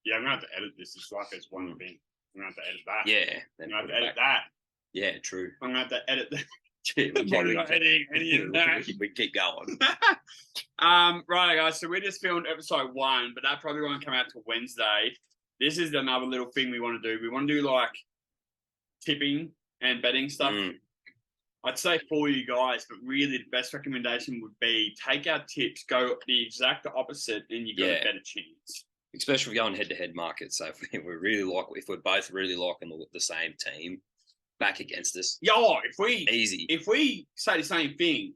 Yeah, I'm going to have to edit this. It's like it's one thing. I'm going to have to edit that. Yeah. I'm going to have to edit that. Yeah, true. I'm going to have to edit that. We not editing any of that. We keep going. Right, guys. So we just filmed episode 1, but that probably won't come out till Wednesday. This is another little thing we want to do. We want to do like tipping and betting stuff. I'd say for you guys, but really the best recommendation would be take our tips, go the exact opposite, and you got a better chance. Especially if we're going head-to-head markets. So if we're both really liking the same team back against us. If we say the same thing,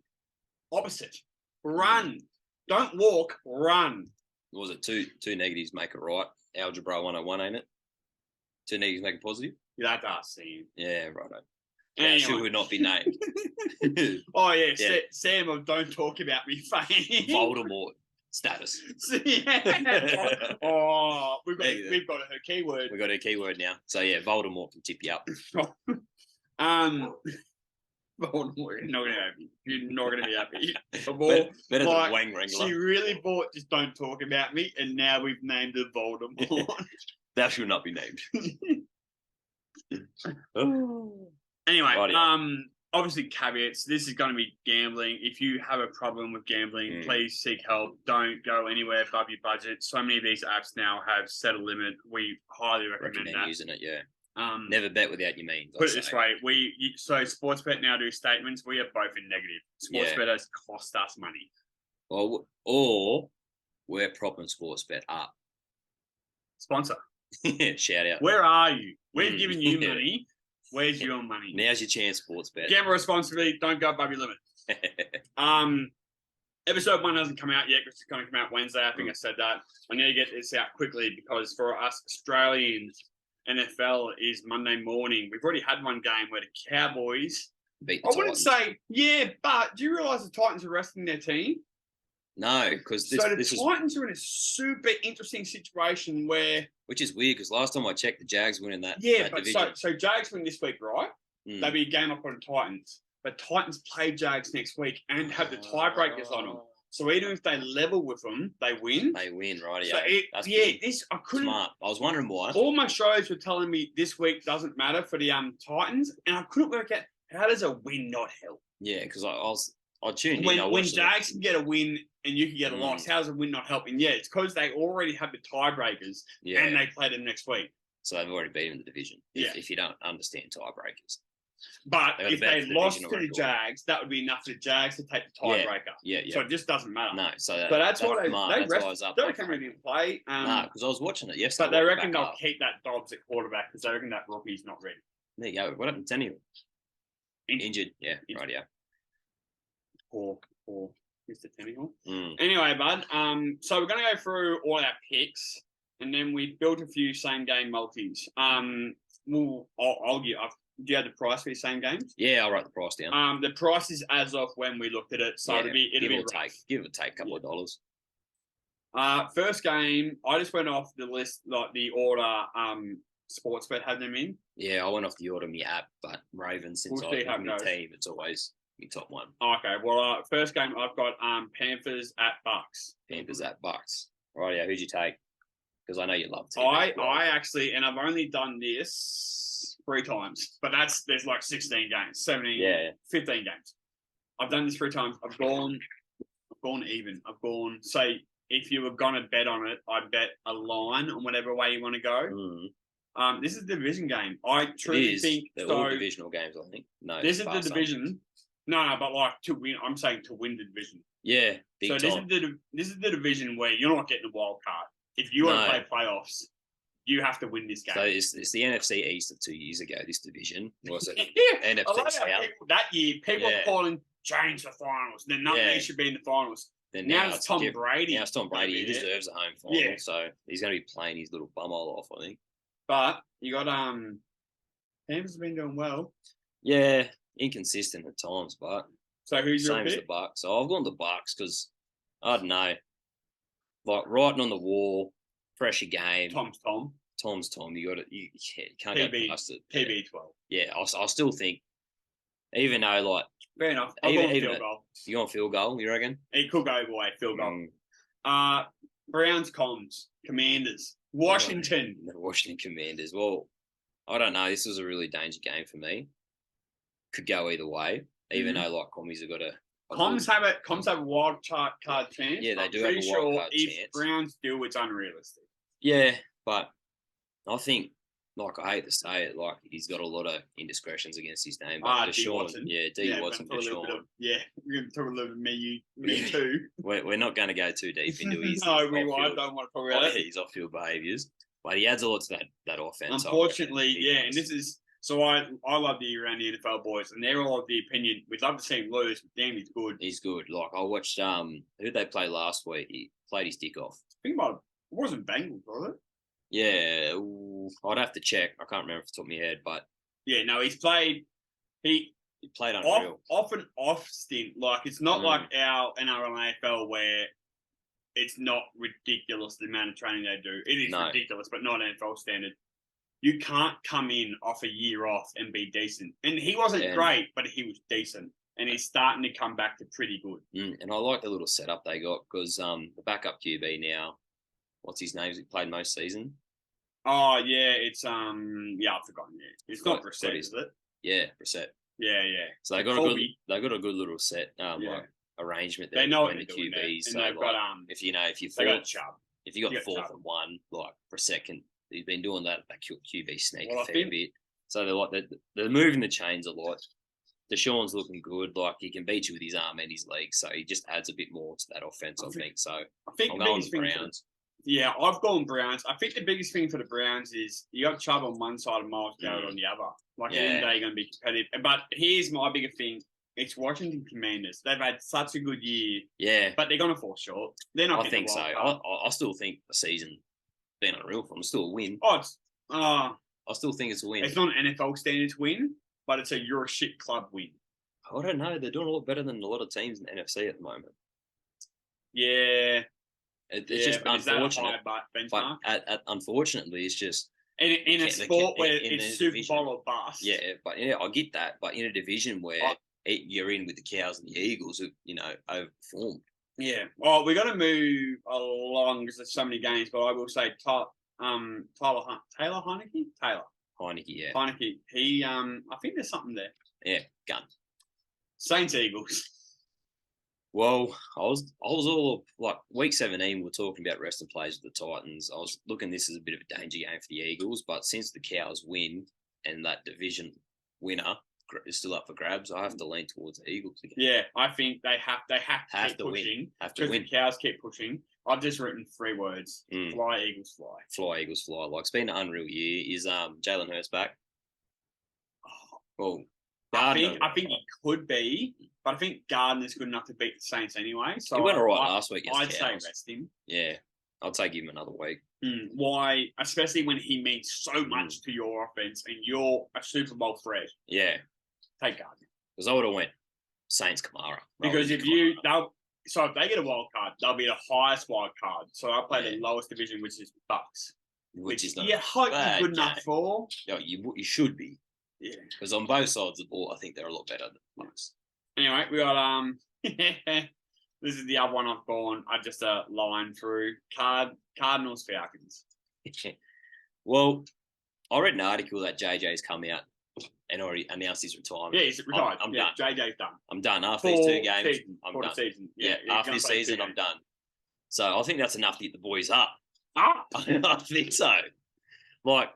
opposite, run. Don't walk, run. What was it? Two negatives make it right. Algebra 101, ain't it? 2 negatives make it positive? Yeah, that does seem. Yeah, righto. Anyway. Should we not be named? Sam of Don't Talk About Me fame. Voldemort status. We've got her keyword. We've got her keyword now. So yeah, Voldemort can tip you up. Voldemort, you're not gonna be happy. Better than Wang Wrangler. She really bought Just Don't Talk About Me, and now we've named her Voldemort. That should not be named. Anyway, obviously caveats. This is going to be gambling. If you have a problem with gambling, please seek help. Don't go anywhere above your budget. So many of these apps now have set a limit. We highly recommend that. Using it, yeah. Never bet without your means. Put it this way: so Sportsbet now do statements. We are both in negative. Sportsbet has cost us money. Or we're propping Sportsbet up. Sponsor. Shout out. Where are you? We're giving you money. Where's your money? Now's your chance, Sportsbet. Gamble responsibly. Don't go above your limit. Episode 1 hasn't come out yet because it's going to come out Wednesday. I think I said that. I need to get this out quickly because for us Australians, NFL is Monday morning. We've already had one game where the Cowboys beat the Titans. But do you realise the Titans are resting their team? No, because the Titans are in a super interesting situation where... Which is weird, because last time I checked, the Jags win in that division. So Jags win this week, right? They'll be a game up on the Titans. But Titans play Jags next week and have the tiebreakers on them. So even if they level with them, they win. They win, right? So I couldn't... Smart. I was wondering why. All my shows were telling me this week doesn't matter for the Titans, and I couldn't work out how does a win not help? Yeah, because I tuned in. When Jags can get a win and you can get a loss, how does a win not help? And it's because they already have the tiebreakers and they play them next week. So they've already beaten the division. If you don't understand tiebreakers. But if they lost to the Jags, that would be enough for the Jags to take the tiebreaker. Yeah. So it just doesn't matter. No. So that's why they rest. They don't come in and play. No, because I was watching it yesterday. But they reckon they'll keep that Dobbs at quarterback because they reckon that rookie's not ready. There you go. What happened to Tannehill? Injured. Yeah, right. Yeah. Poor Mr. Tannehill. Anyway, bud. So we're going to go through all our picks, and then we built a few same game multis. Do you have the price for your same games? Yeah, I'll write the price down. The price is as of when we looked at it, so it'll be give or take a couple of dollars. First game, I just went off the list, like the order. Sportsbet had them in. Yeah, I went off the order of my app, but Ravens, since I have my team, it's always your top one. Okay, well, first game I've got Panthers at Bucks. Panthers at Bucks. Right, yeah, who'd you take? Because I know you love team. I actually, and I've only done this 3 times, but there's like 16 games, 17, 15 games. I've done this 3 times. I've gone even. Say, if you were going to bet on it, I'd bet a line on whatever way you want to go. This is the division game. I truly think they're all divisional games, I think. No, this is the division. No, but like to win, I'm saying to win the division. Yeah, big time. This is the division where you're not getting a wild card. If you want to play playoffs, you have to win this game. So it's the NFC East of 2 years ago, this division. Was it? NFC South. That year, people were calling change the finals. Then none of these should be in the finals. Then now it's Tom Brady. Now it's Tom Brady. He deserves a home final. So he's going to be playing his little bumhole off, I think. But you got Panthers have been doing well. Yeah, inconsistent at times, but so who's your same pick? as the Bucks. So I've gone the Bucks because I don't know, like writing on the wall, pressure game. Tom's Tom. You got it. You can't go past it. PB 12. Yeah, I still think, even though like fair enough. Even field goal. You want field goal? You reckon? It could go either way. Field goal. Browns, Commons, Commanders. Washington. The Washington Commanders. Well, I don't know. This was a really dangerous game for me. Could go either way, even though like commies have got Comms have a wild card chance. Yeah, they do I'm have a pretty wild sure card if chance. Browns do, it's unrealistic. Yeah, but I think, like, I hate to say it, like, he's got a lot of indiscretions against his name. But Deshaun, Watson, Deshaun. We're going to talk a little bit of me too. We're not going to go too deep into his No, I don't want to talk about his off-field behaviours. But he adds a lot to that offense. Unfortunately, and this is... So I love the around the NFL boys, and they're all of the opinion. We'd love to see him lose, but damn, he's good. He's good. Like, I watched, who did they play last week? He played his dick off. I think it wasn't Bengals, was it? Yeah, I'd have to check. I can't remember off the top of my head, but yeah, no, he played unreal. Off and off stint. Like, it's not like our NRL and AFL where it's not ridiculous the amount of training they do. It is ridiculous, but not NFL standard. You can't come in off a year off and be decent. And he wasn't great, but he was decent. And he's starting to come back to pretty good. And I like the little setup they got because the backup QB now, what's his name? He played most season. Oh yeah, it's I've forgotten. Yeah, it's not Brissett, is it? Yeah, Brissett. Yeah. So they got a good little set like arrangement there between the QBs. So they've got if you got Chubb. If you got 4th and 1, like Brissett can. He's been doing that QB sneak a fair bit. So they're moving the chains a lot. Deshaun's looking good. Like, he can beat you with his arm and his legs. So he just adds a bit more to that offense, I think. So I think I'm going with Browns. I've gone Browns. I think the biggest thing for the Browns is you got Chubb on one side and Miles Garrett on the other. Like, at the end of the day, you're going to be competitive. But here's my bigger thing. It's Washington Commanders. They've had such a good year. Yeah. But they're going to fall short. They're not. I think so. I still think the season been unreal for them. Still a win. I still think it's a win. It's not an NFL standards win, but it's you're a shit club win. I don't know. They're doing a lot better than a lot of teams in the NFC at the moment. Yeah. It's just unfortunate. But unfortunately, it's just in a sport where it's Super Bowl or bust. Yeah, but I get that. But in a division where you're in with the Cows and the Eagles, who overperformed. Yeah. Well, we got to move along because there's so many games. But I will say, Taylor Heineke. Yeah. Heineke. He I think there's something there. Yeah. Gun. Saints Eagles. Well, I was all like week 17. We're talking about resting players with the Titans. I was looking this as a bit of a danger game for the Eagles, but since the Cows win and that division winner is still up for grabs, I have to lean towards the Eagles again. Yeah, I think they have to keep pushing. Have to win. The Cows keep pushing. I've just written 3 words: fly, Eagles, fly. Fly, Eagles, fly. Like, it's been an unreal year. Is Jalen Hurts back? Well, I think he could be, but I think Gardner's good enough to beat the Saints anyway. So he went all right last week. I'd say rest him. Yeah, I'd say give him another week. Why? Especially when he means so much to your offense and you're a Super Bowl threat. Yeah. Take Gardner. Because I would have went Saints Kamara. Because if they get a wild card, they'll be the highest wild card. So I'll play the lowest division, which is Bucks. Which is not hope you're good enough for. Yeah, you should be. Yeah. Because on both sides of the ball, I think they're a lot better than Bucks. Anyway, we got this is the other one I've gone. I just line through Cardinals Falcons. Well, I read an article that JJ's come out and already announced his retirement. Yeah, he's retired. I'm done. JJ's done. I'm done after these 2 games. I'm done. Season. Yeah, after this season, I'm done. So I think that's enough to get the boys up. Up? I think so. Like,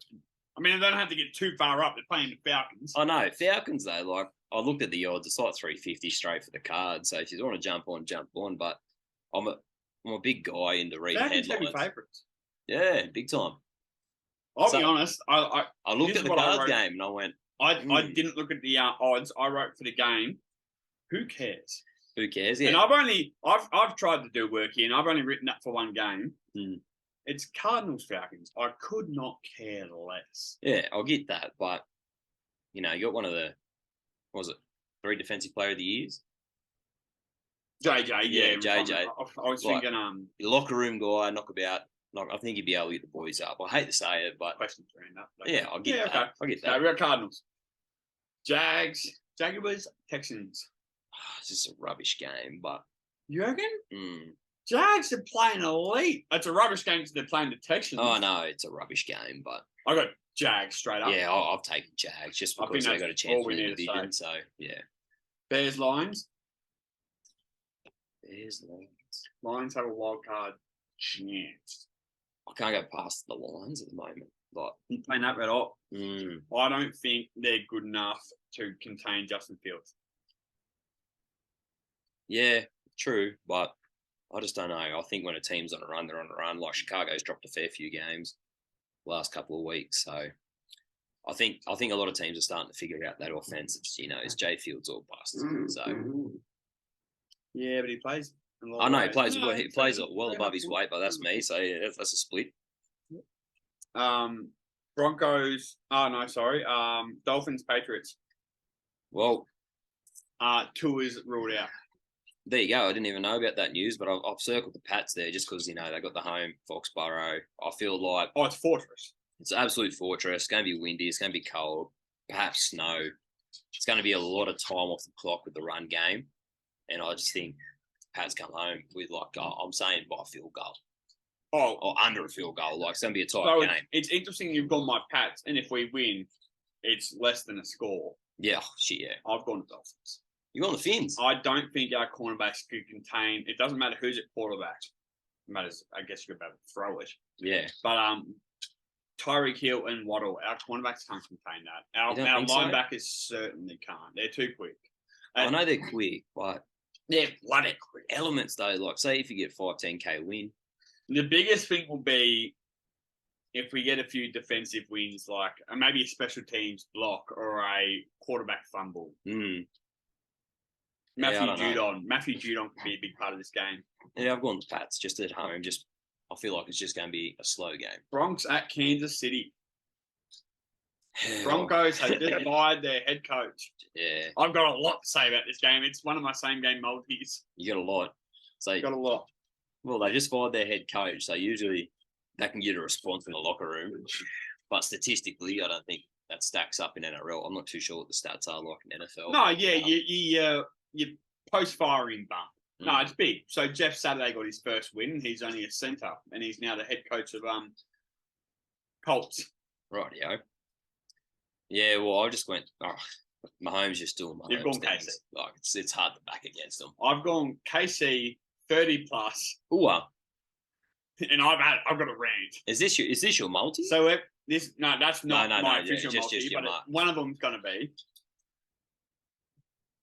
I mean, they don't have to get too far up. They're playing the Falcons. I know. Falcons, though, like, I looked at the odds. It's like 350 straight for the card. So if you want to jump on. But I'm a big guy into reading headlines. Falcons favourites. Yeah, big time. I'll be honest. I looked at the Cards game and I went. I didn't look at the odds. I wrote for the game. Who cares? Who cares? Yeah. And I've tried to do work here, and I've only written that for one game. It's Cardinals Falcons. I could not care less. Yeah, I'll get that, but you got one of the 3 defensive player of the years. JJ, yeah, JJ. I was thinking, your locker room guy, knockabout. I think he'd be able to get the boys up. I hate to say it, but questions around that. Yeah, I'll get that. Okay. I'll get that. So we got Cardinals, Jaguars, Texans. It's just a rubbish game, but you reckon? Jags are playing elite. It's a rubbish game because they're playing the Texans. Oh, no, it's a rubbish game, but... I got Jags straight up. Yeah, I've taken Jags just because they got a chance to win the division, so, yeah. Bears, Lions? Bears, Lions. Lions have a wild card chance. I can't go past the Lions at the moment. But you playing that red hot? Mm. I don't think they're good enough to contain Justin Fields. Yeah, true, but I just don't know. I think when a team's on a run, they're on a run. Like Chicago's dropped a fair few games last couple of weeks, so I think a lot of teams are starting to figure out that offense. It's Jay Fields or bust. So yeah, but he plays. I know he plays well above his weight, but that's me. So yeah, that's a split. Broncos. Oh no, sorry. Dolphins, Patriots. Well, two is ruled out. There you go. I didn't even know about that news, but I've circled the Pats there just because, they got the home, Foxborough. I feel like... Oh, it's fortress. It's an absolute fortress. It's going to be windy. It's going to be cold. Perhaps snow. It's going to be a lot of time off the clock with the run game. And I just think Pats come home with, I'm saying by a field goal. Oh. Or under a field goal. It's going to be a tight game. It's interesting you've gone my Pats, and if we win, it's less than a score. Yeah, shit, yeah. I've gone the Dolphins. You're on the Fins. I don't think our cornerbacks could contain. It doesn't matter who's at quarterback. It matters. I guess you could be able to throw it. Yeah. But Tyreek Hill and Waddle, our cornerbacks can't contain that. Our linebackers certainly can't. They're too quick. I know they're quick, but they're bloody quick. Elements though, say if you get 5-10K win. The biggest thing will be if we get a few defensive wins, maybe a special teams block or a quarterback fumble. Matthew Judon could be a big part of this game. Yeah, I've gone the Pats just at home. I feel like it's just going to be a slow game. Bronx at Kansas City. Broncos have just fired their head coach. Yeah. I've got a lot to say about this game. It's one of my same game multis. You got a lot. So got a lot. Well, they just fired their head coach, so usually that can get a response in the locker room. But statistically, I don't think that stacks up in NRL. I'm not too sure what the stats are like in NFL. No, yeah, you post-firing bump. No, it's big. So Jeff Saturday got his first win. He's only a centre, and he's now the head coach of Colts. Rightio. Yeah, well, I just went. Mahomes just doing Mahomes. You've gone KC. It's hard to back against them. I've gone KC 30+. Ooh. And I've got a rant. Is this your multi? So that's not my official multi, but one of them's going to be.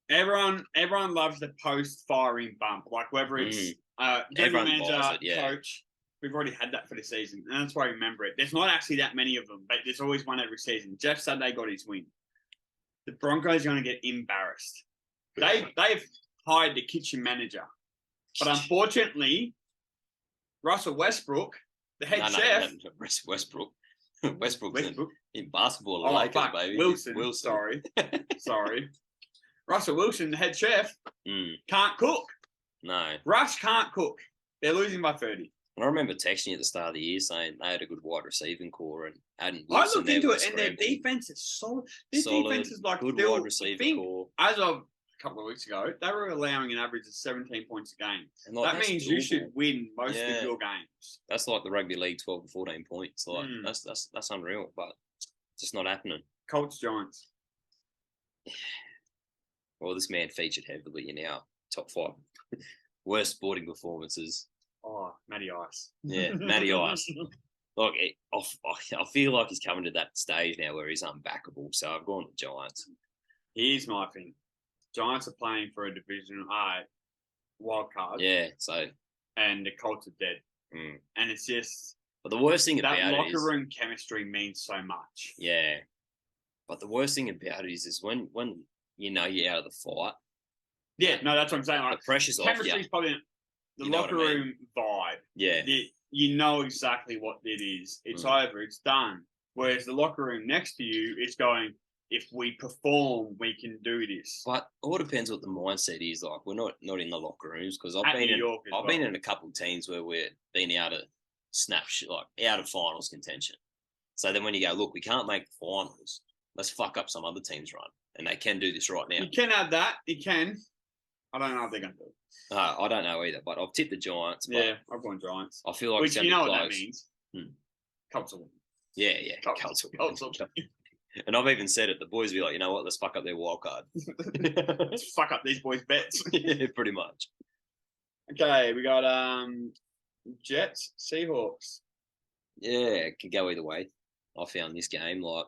Everyone loves the post-firing bump, whether it's general manager, coach. We've already had that for the season, and that's why I remember it. There's not actually that many of them, but there's always one every season. Jeff Saturday got his win. The Broncos are going to get embarrassed. They've hired the kitchen manager, but unfortunately, Russell Westbrook, the head chef. Westbrook in basketball, Lakers, baby. Wilson. Sorry. Russell Wilson, the head chef, can't cook. No. Russ can't cook. They're losing by 30. I remember texting you at the start of the year saying they had a good wide receiving core and hadn't. I looked into it, and their defense is solid. Defense is good wide receiving core. As of a couple of weeks ago, they were allowing an average of 17 points a game. And that means you should win most of your games. That's like the rugby league, 12 to 14 points. That's unreal, but it's just not happening. Colts Giants. Well, this man featured heavily in our top 5 worst sporting performances. Oh, Matty Ice. Yeah, Matty Ice. Look, I feel like he's coming to that stage now where he's unbackable. So I've gone to Giants. Here's my thing. Giants are playing for a division wild card. Yeah, and the Colts are dead. And it's just. But the worst thing about it is that locker room chemistry means so much. Yeah, but the worst thing about it is when you're out of the fight. Yeah, no, that's what I'm saying. The pressure's off. Chemistry's probably the locker room vibe. Yeah. You know exactly what it is. It's over. It's done. Whereas the locker room next to you is going, if we perform, we can do this. But it all depends what the mindset is. We're not in the locker rooms because I've been in a couple of teams where we've been out of out of finals contention. So then when you go, look, we can't make the finals. Let's fuck up some other team's run. And they can do this right now. You can have that. You can. I don't know if they're going to do it. I don't know either, but I've tipped the Giants. Yeah, I've gone Giants. I feel like it's going to be close. What that means? Colts will win. Yeah. Colts will win. And I've even said it. The boys will be like, you know what? Let's fuck up their wild card. Let's fuck up these boys' bets. Yeah, pretty much. Okay, we got Jets, Seahawks. Yeah, it could go either way. I found this game like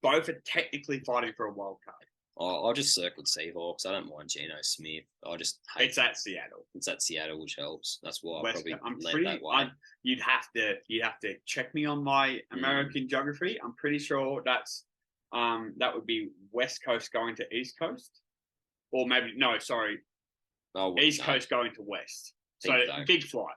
both are technically fighting for a wild card. I just circled Seahawks. I don't mind Geno Smith. I just hate it's at Seattle. It's at Seattle, which helps. That's why I'm pretty. That way. You'd have to check me on my American geography. I'm pretty sure that's that would be West Coast going to East Coast, or maybe no, sorry, East Coast going to West. So big flight.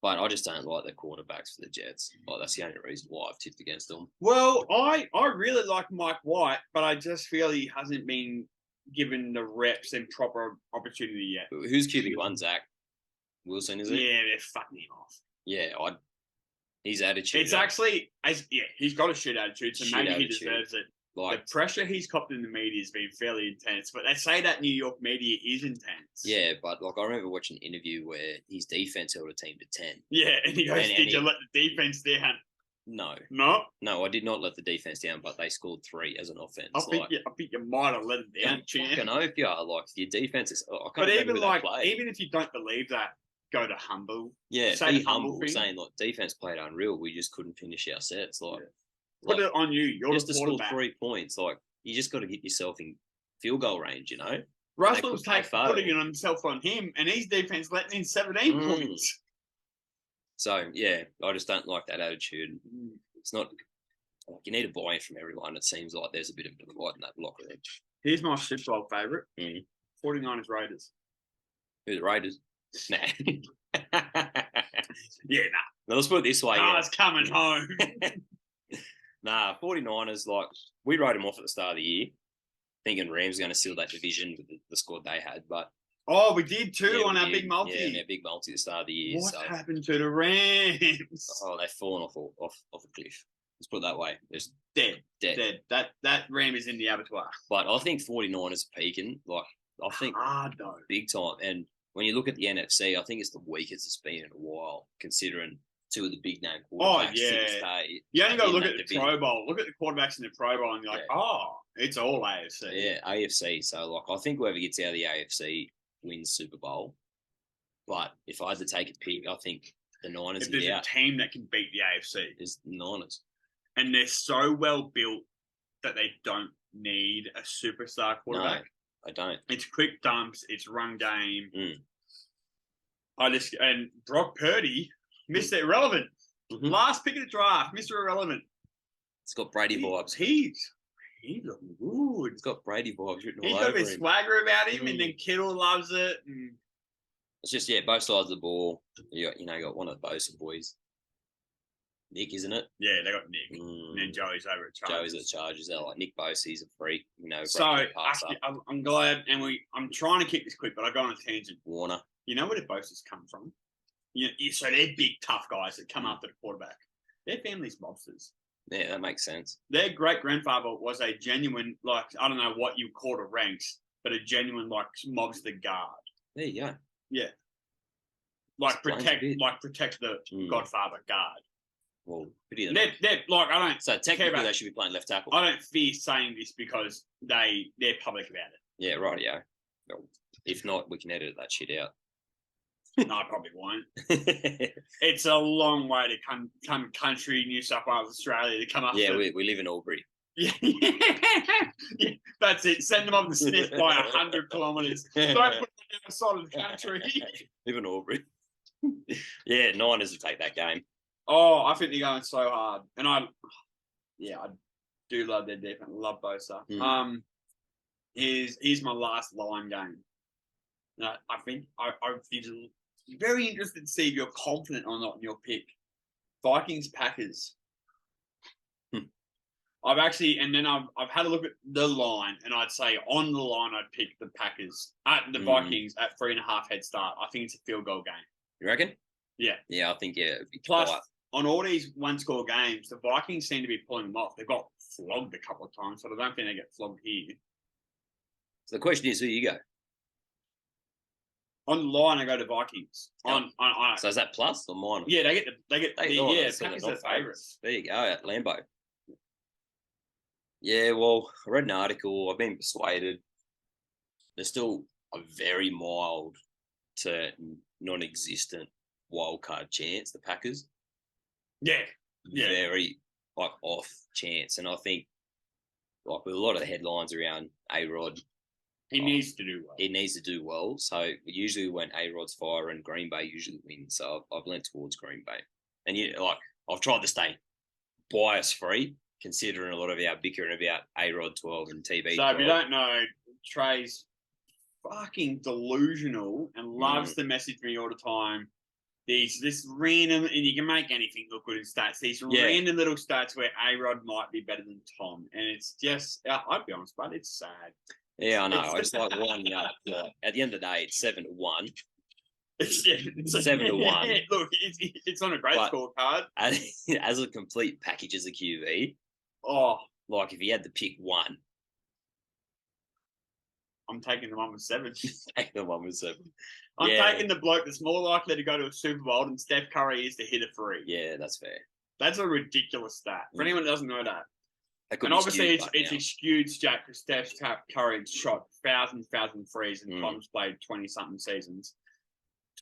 But I just don't like the quarterbacks for the Jets. Like, that's the only reason why I've tipped against them. Well, I really like Mike White, but I just feel he hasn't been given the reps and proper opportunity yet. Who's QB1? Zach Wilson, is it? Yeah, they're fucking him off. Yeah, his attitude. It's actually, he's got a shit attitude, so maybe he deserves it. Like, the pressure he's copped in the media has been fairly intense, but they say that New York media is intense. Yeah, but like I remember watching an interview where his defense held a team to 10. Yeah, and he goes, "Did you let the defense down?" No, I did not let the defense down, but they scored 3 as an offense. I think you might have let them down, champ. I know if you are like your defense is. But even if you don't believe that, go to humble. Yeah, be humble. Saying like defense played unreal, we just couldn't finish our sets. Like. Yeah. Put it on you. You're just to score 3 points. Like you just got to get yourself in field goal range. You know, Russell's putting himself on him, and his defense letting in 17 points. So yeah, I just don't like that attitude. It's not like you need to buy in from everyone. It seems like there's a bit of a divide in that locker room. Here's my Super Bowl favourite: 49ers Raiders. Who the Raiders? Nah. Yeah, nah. Now, let's put it this way. Car's coming home. Nah, 49ers, like, we wrote them off at the start of the year, thinking Rams were going to seal that division with the squad they had, but... Oh, we did too on our big multi. Yeah, their big multi at the start of the year. What happened to the Rams? Oh, they've fallen off a cliff. Let's put it that way. They're dead. That Ram is in the abattoir. But I think 49ers are peaking. Like, I think hard though. Big time. And when you look at the NFC, I think it's the weakest it's been in a while, considering... 2 of the big name quarterbacks. Oh, yeah. You only got to look at the Pro Bowl. Look at the quarterbacks in the Pro Bowl and you're like, it's all AFC. Yeah, AFC. So, like, I think whoever gets out of the AFC wins Super Bowl. But if I had to take a pick, I think the Niners if there's a team that can beat the AFC. Is the Niners. And they're so well built that they don't need a superstar quarterback. No, I don't. It's quick dumps. It's run game. And Brock Purdy... Mr. Irrelevant. Last pick of the draft, Mr. Irrelevant. It's got Brady vibes. He's looking good. It's got Brady vibes written all over him. He's got a swagger about him, and then Kittle loves it. And... It's just, both sides of the ball. You got one of the Bosa boys. Nick, isn't it? Yeah, they got Nick. And then Joey's over at Chargers. Joey's at Chargers. They're like, Nick Bosa, he's a freak. So, actually, I'm glad, and I'm trying to keep this quick, but I go on a tangent. Warner. You know where the Bosa's come from? So they're big, tough guys that come after the quarterback. Their family's mobsters. Yeah, that makes sense. Their great-grandfather was a genuine, like, I don't know what you call it ranks, but a genuine, like, mobster guard. There you go. Yeah. Like, protect the Godfather guard. Well, they're like, I don't... So, technically, they should be playing left tackle. I don't fear saying this because they're public about it. Yeah, right, yeah. Well, if not, we can edit that shit out. No, I probably won't. It's a long way to come country, New South Wales, Australia to come up. Yeah, we live in Albury. Yeah, that's it. Send them up the sniff by 100 kilometres. Don't put them outside of the country. Live in Albury. Yeah, Niners will take that game. Oh, I think they're going so hard. And I do love their defense. Love Bosa. Here's my last line game. I think I'd be very interested to see if you're confident or not in your pick. Vikings Packers. I've had a look at the line, and I'd say on the line I'd pick the Packers at the Vikings at 3.5 head start. I think it's a field goal game. You reckon? Yeah. Yeah, I think Plus, on all these one-score games, the Vikings seem to be pulling them off. They've got flogged a couple of times, so I don't think they get flogged here. So the question is, who you go? On the line, I go to Vikings. On. So is that plus or minus? Yeah, they get Packers are favourites. There you go, at Lambeau. Yeah, well, I read an article. I've been persuaded. They're still a very mild to non-existent wild card chance. The Packers. Yeah. Very off chance, and I think with a lot of the headlines around A-Rod. He needs to do well. He needs to do well. So usually when A-Rod's firing, Green Bay usually wins. So I've leant towards Green Bay. And I've tried to stay bias free, considering a lot of our bickering about A-Rod 12 and TB 12. So if you don't know, Trey's fucking delusional and loves to message me all the time. This random, and you can make anything look good in stats. These random little stats where A-Rod might be better than Tom. And it's just, I'll be honest, but it's sad. Yeah, I know. It's like winding up. At the end of the day, it's 7-1. It's 7-1. Look, it's on a great scorecard. As a complete package as a QB, if you had to pick one, I'm taking the one with 7. Taking the one with 7. I'm taking the bloke that's more likely to go to a Super Bowl than Steph Curry is to hit a 3. Yeah, that's fair. That's a ridiculous stat. For anyone that doesn't know that. And obviously it's a skewed stat because Steph Curry shot thousands threes and Tom's played 20-something seasons.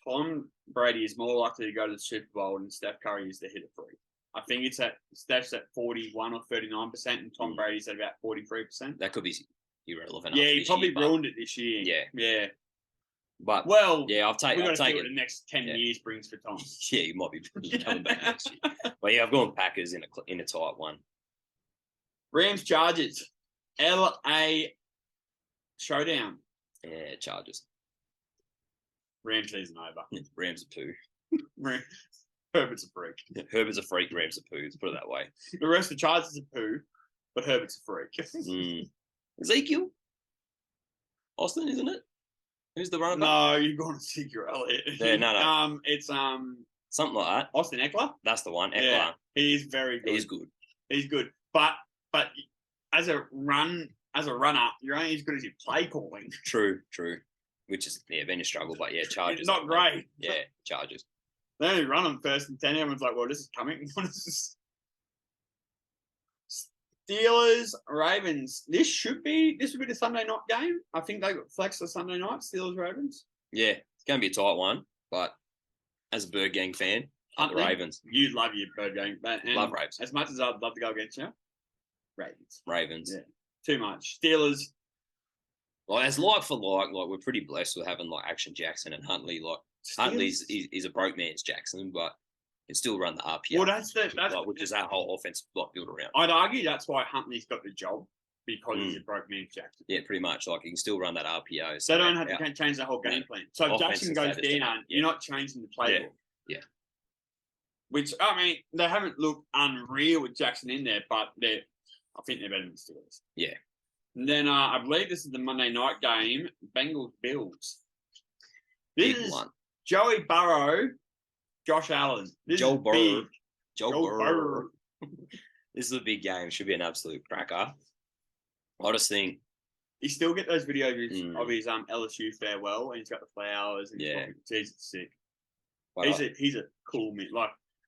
Tom Brady is more likely to go to the Super Bowl than Steph Curry is to hit a 3. I think Steph's at 41 or 39% and Tom Brady's at about 43%. That could be irrelevant. Yeah, he probably ruined it this year. Yeah. But I've taken what the next 10 years brings for Tom. Yeah, he might be coming back next year. But yeah, I've gone Packers in a tight one. Rams Chargers, LA showdown. Yeah, Chargers. Rams season over. Rams are poo. Herbert's a freak. Herbert's a freak. Rams are poo. Let's put it that way. The rest of the Chargers are poo, but Herbert's a freak. Ezekiel, Austin, isn't it? Who's the runner back? No, you're going to Ezekiel Elliott. Yeah, no. It's something like that. Austin Eckler. That's the one. Eckler. Yeah, he's very good. He's good. But as a runner, you're only as good as your play calling. True. Which is been a struggle, but Chargers. It's not great. Yeah, Chargers. They only run them first and 10. Everyone's like, well, this is coming. What is this? Steelers, Ravens. This would be the Sunday night game. I think they got flex for Sunday night. Steelers, Ravens. Yeah, it's going to be a tight one. But as a Bird Gang fan, the Ravens. You love your Bird Gang, love Ravens. As much as I'd love to go against you, Ravens. Yeah, too much. Steelers. As like for like we're pretty blessed with having Action Jackson and Huntley. Huntley's is a broke man's Jackson, but can still run the RPO. Well, that's which is that whole offense built around. I'd argue that's why Huntley's got the job because he's a broke man's Jackson. Yeah, pretty much. He can still run that RPO. So they don't have to change the whole game plan. So if Jackson goes down, you're not changing the playbook. Yeah. Which they haven't looked unreal with Jackson in there, but I think they're better than the Steelers. Yeah. And then I believe this is the Monday night game, Bengals Bills. This is one. Joey Burrow, Josh Allen. Joe Burrow. This is a big game. Should be an absolute cracker. I just think you still get those videos of his LSU farewell, and he's got the flowers. And he's sick. He's a cool man.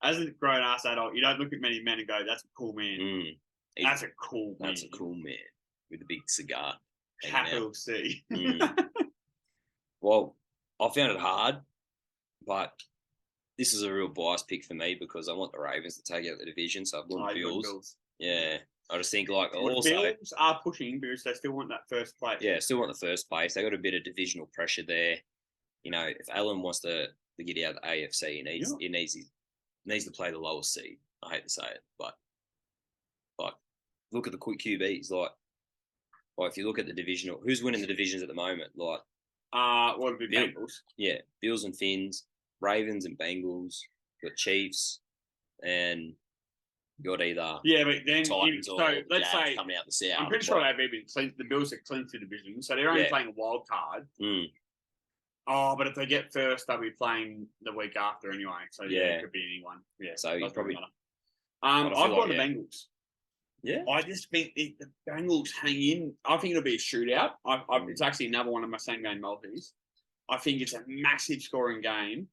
As a grown ass adult, you don't look at many men and go, "That's a cool man." That's a cool man. That's a cool man with a big cigar. Capital C. Well, I found it hard, but this is a real bias pick for me because I want the Ravens to take out the division, so I've gone Bills. Yeah. I just think also Bills are pushing because they still want that first place. Yeah, still want the first place. They got a bit of divisional pressure there. If Allen wants to get out of the AFC, he needs to play the lowest seed. I hate to say it, but look at the quick QBs. If you look at the divisional, who's winning the divisions at the moment? What would be Bengals? Yeah, Bills and Finns, Ravens and Bengals, got Chiefs, and got either but then Titans or let's say coming out the south. I'm pretty sure they've even clinched the Bills have clinched the division, so they're only playing a wild card. But if they get first, they'll be playing the week after anyway. So it could be anyone. Yeah, so you probably. I've got the Bengals. Yeah, I just think the Bengals hang in. I think it'll be a shootout. It's actually another one of my same game multis. I think it's a massive scoring game.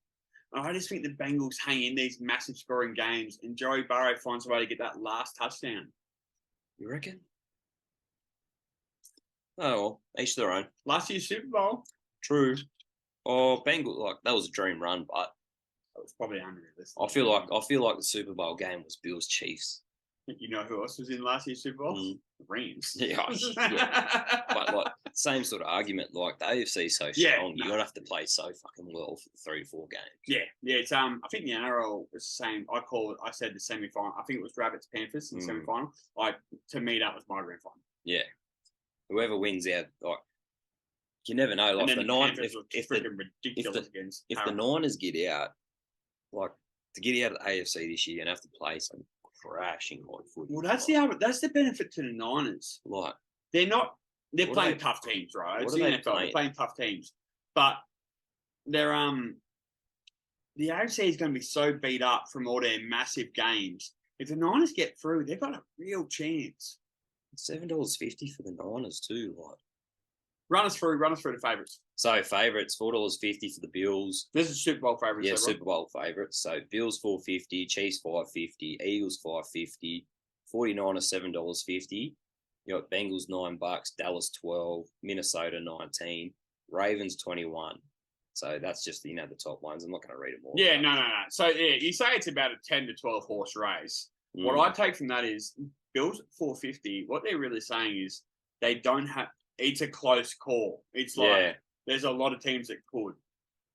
And I just think the Bengals hang in these massive scoring games, and Joey Burrow finds a way to get that last touchdown. You reckon? Oh, well, each their own. Last year's Super Bowl. True. Oh, Bengals, that was a dream run, but it was probably unrealistic. I feel like the Super Bowl game was Bills Chiefs. You know who else was in last year's Super Bowl? The Rams. Yeah. But same sort of argument. Like the AFC is so strong, you're gonna have to play so fucking well for the 3 to 4 games. Yeah. It's I think the NRL was the same. I said the semi-final. I think it was Rabbits Panthers in the semi-final. To me, that was my grand final. Yeah. Whoever wins out, you never know. Like the Niners, if the Niners get out, to get out of the AFC this year, you're gonna have to play some crashing hard footy. Well, that's the benefit to the Niners. They're playing tough teams, right? It's the NFL. They're playing tough teams, but they're the AFC is going to be so beat up from all their massive games. If the Niners get through, they've got a real chance. $7.50 for the Niners too. Run us through the favourites. So favourites, $4.50 for the Bills. This is Super Bowl favourites. Yeah, Super Bowl favourites. So Bills $4.50, Chiefs $5.50, Eagles $5.50, 49ers $7.50. You got Bengals $9, Dallas $12, Minnesota $19, Ravens $21. So that's just the top ones. I'm not going to read them all. Yeah, no. So you say it's about a 10 to 12 horse race. What I take from that is Bills $4.50. What they're really saying is they don't have. It's a close call. It's there's a lot of teams that could.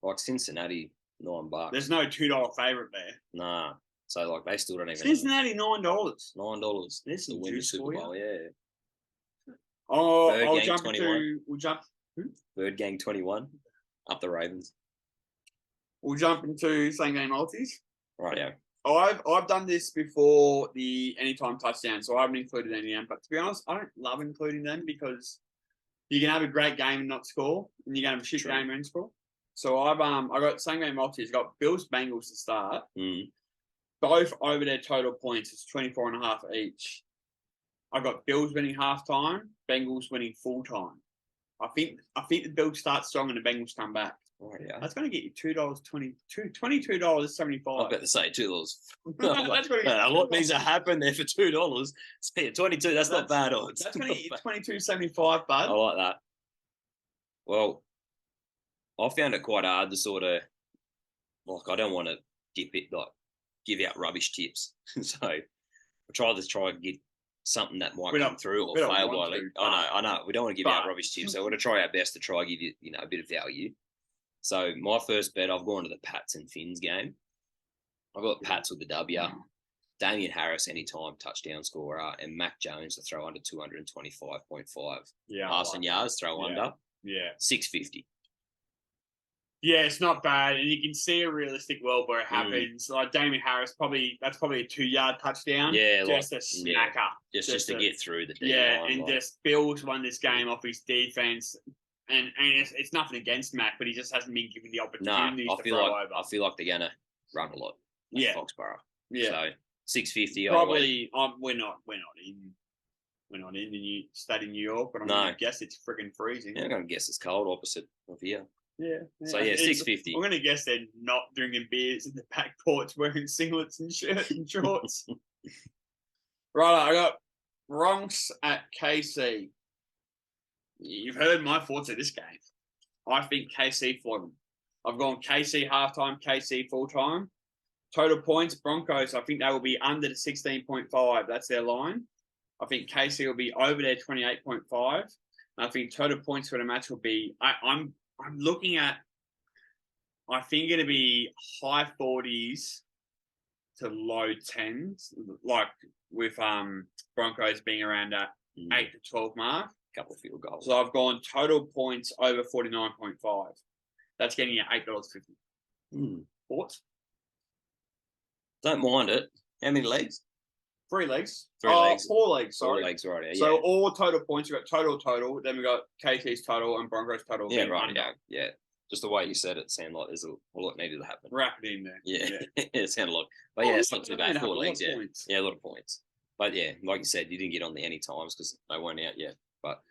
Like Cincinnati, $9. There's no $2 favourite there. Nah. So they still don't even. Cincinnati $9. $9. There's some win the Super Bowl. Yeah. Oh, I'll jump 21. We'll jump. Bird Gang 21. Up the Ravens. We'll jump into same game multis. Right, yeah. I've done this before the anytime touchdown, so I haven't included any of them. But to be honest, I don't love including them because you can have a great game and not score, and you can have a shit game and score. So I got same game multis. Got Bills Bengals to start. Both over their total points. It's 24.5 each. I got Bills winning halftime, Bengals winning full time. I think the Bills start strong and the Bengals come back. Oh, yeah. That's going to get you $22.75. I better say $2. That's going to get a lot needs to happen there for $2. So 22. That's not bad odds. That's going to get you $22.75, bud. I like that. Well, I found it quite hard to sort of I don't want to give out rubbish tips. So I try and get something that might come through or fail by. I know. We don't want to give out rubbish tips. So we're going to try our best to try and give you, a bit of value. So my first bet, I've gone to the Pats and Finns game. I've got Pats with the W. Damian Harris, anytime touchdown scorer, and Mac Jones to throw under 225.5. Yeah. Passing yards, throw under. Yeah. 650. Yeah, it's not bad, and you can see a realistic world where it happens. Like Damian Harris, that's probably a 2-yard touchdown. Yeah, just a smacker. Just to get through the line. And just Bills won this game off his defense, and it's nothing against Mac, but he just hasn't been given the opportunity to throw over. I feel like they're gonna run a lot. Foxborough. Yeah. So 650. Probably. We're not in the new state of New York, but I'm gonna guess it's friggin' freezing. Yeah, I'm gonna guess it's cold opposite of here. Yeah. So 650. I'm gonna guess they're not drinking beers in the back porch, wearing singlets and shirts and shorts. Right, I got Bronx at KC. You've heard my thoughts of this game. I think KC flog them. I've gone KC halftime, KC full time. Total points, Broncos, I think they will be under the 16.5. That's their line. I think KC will be over their 28.5. I think total points for the match will be, I'm looking at, I think it'll be high 40s to low 10s, like with Broncos being around that 8 to 12 mark. Couple of field goals. So I've gone total points over 49.5. That's getting you $8.50. Thoughts? Don't mind it. How many legs? 3 legs. 3 legs. 4 legs, sorry. 4 legs, right. Yeah. So all total points, we've got total, then we've got KT's total and Broncos total. Yeah, right. Yeah. Just the way you said it sounded like there's a lot needed to happen. Wrap it in there. Yeah. It sounded like, but it's not too bad. 4 legs, yeah. Yeah, a lot of points. But yeah, like you said, you didn't get on the any times because they weren't out yet. But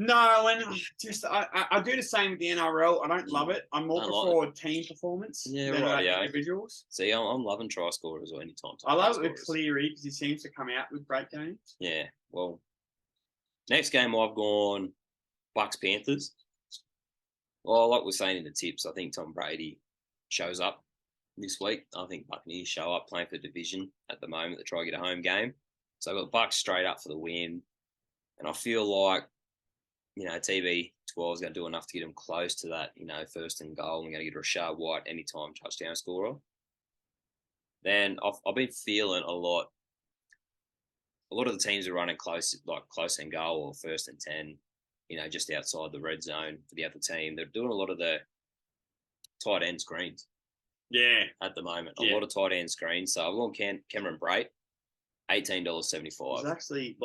No, and just I do the same with the NRL. I don't love it. I more prefer team performance than individuals. See, I'm loving try scorers or any time. I love it with Cleary because he seems to come out with great games. Yeah, well, next game I've gone Bucks Panthers. Well, like we're saying in the tips, I think Tom Brady shows up this week. I think Buccaneers show up playing for division at the moment to try to get a home game. So I've got the Bucks straight up for the win. And I feel like, TB12 is going to do enough to get them close to that, first and goal. I'm going to get Rashad White anytime touchdown scorer. Then I've been feeling a lot of the teams are running close and goal or first and 10, just outside the red zone for the other team. They're doing a lot of the tight end screens. Yeah. At the moment. A lot of tight end screens. So I've gone Cameron Brate, $18.75. It's actually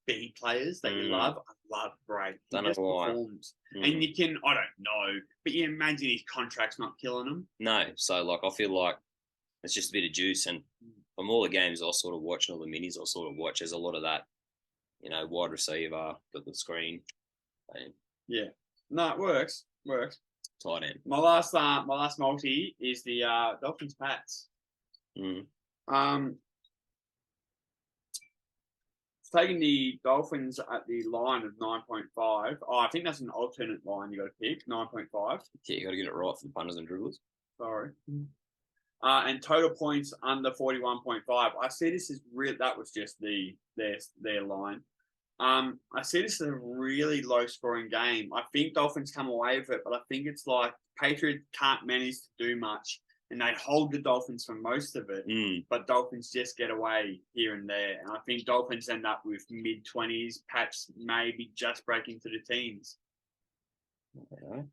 big players that you love. I love Brate. He just performs. And you can, I don't know, but you imagine his contract's not killing him. No. So I feel like it's just a bit of juice. And from all the games I sort of watch, and all the minis I sort of watch, there's a lot of that, wide receiver, got the screen. Yeah. No, it works. Tight end. My last multi is the Dolphins Pats. Taking the Dolphins at the line of 9.5. Oh, I think that's an alternate line you got to pick, 9.5. Yeah, you got to get it right for the punters and dribblers. Sorry. And total points under 41.5. I see this as real. That was just their line. I see this as a really low scoring game. I think Dolphins come away with it, but I think it's like Patriots can't manage to do much. And they hold the Dolphins for most of it, but Dolphins just get away here and there. And I think Dolphins end up with mid-20s, Pats maybe just breaking to the teens. Okay.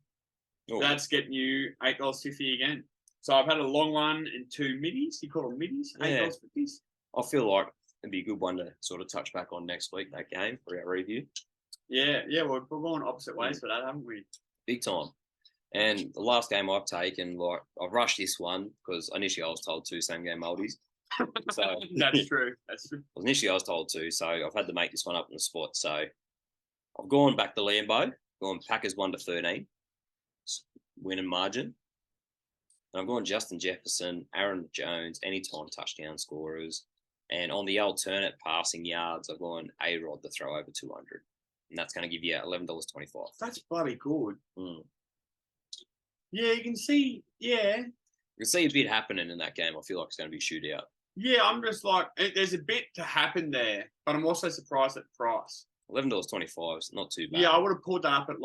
That's getting you $8.50 again. So I've had a long one and two middies. You call them middies? $8.50. I feel like it'd be a good one to sort of touch back on next week, that game, for our review. Yeah, we're going opposite ways for that, haven't we? Big time. And the last game I've taken, I've rushed this one because initially I was told 2 same-game multis. So That's true. Initially I was told 2, so I've had to make this one up on the spot. So I've gone back to Lambeau, gone Packers 1-13, winning margin. And I've gone Justin Jefferson, Aaron Jones, anytime touchdown scorers. And on the alternate passing yards, I've gone A-Rod to throw over 200. And that's going to give you $11.25. That's bloody good. Yeah, you can see, You can see a bit happening in that game. I feel like it's going to be a shootout. Yeah, I'm just like, there's a bit to happen there, but I'm also surprised at the price. $11.25 is not too bad. Yeah, I would have pulled that up at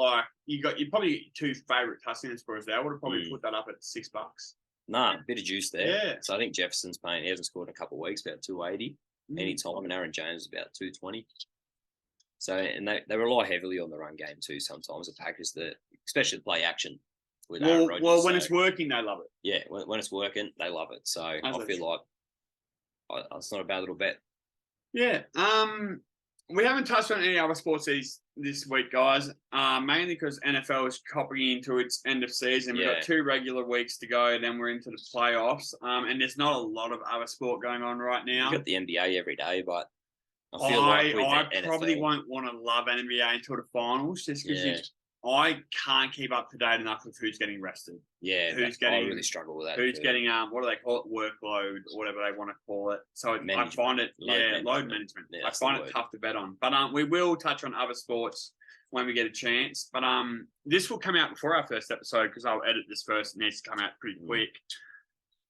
you probably 2 favourite touchdown scorers there. I would have probably put that up at $6. Nah, bit of juice there. Yeah. So I think Jefferson's paying, he hasn't scored in a couple of weeks, about 280 anytime, and Aaron Jones is about 220. So, and they rely heavily on the run game too sometimes, the Packers, especially the play action. Aaron Rodgers. Well, when it's working, they love it. Yeah, when it's working, they love it. So I feel like it's not a bad little bet. Yeah. We haven't touched on any other sports this week, guys. Mainly because NFL is copying into its end of season. We've got 2 regular weeks to go, then we're into the playoffs. And there's not a lot of other sport going on right now. You've got the NBA every day, but I feel like I probably won't want to love NBA until the finals, just because I can't keep up to date enough with who's getting rested. Yeah, I really struggle with that. Who's getting what do they call it, workload or whatever they want to call it. So I find it load management. Yeah, I find it tough to bet on. But we will touch on other sports when we get a chance. But this will come out before our first episode because I'll edit this first. It needs to come out pretty quick.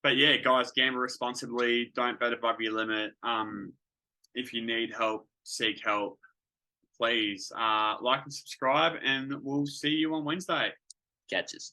But yeah, guys, gamble responsibly. Don't bet above your limit. If you need help, seek help. Please like and subscribe, and we'll see you on Wednesday. Catches.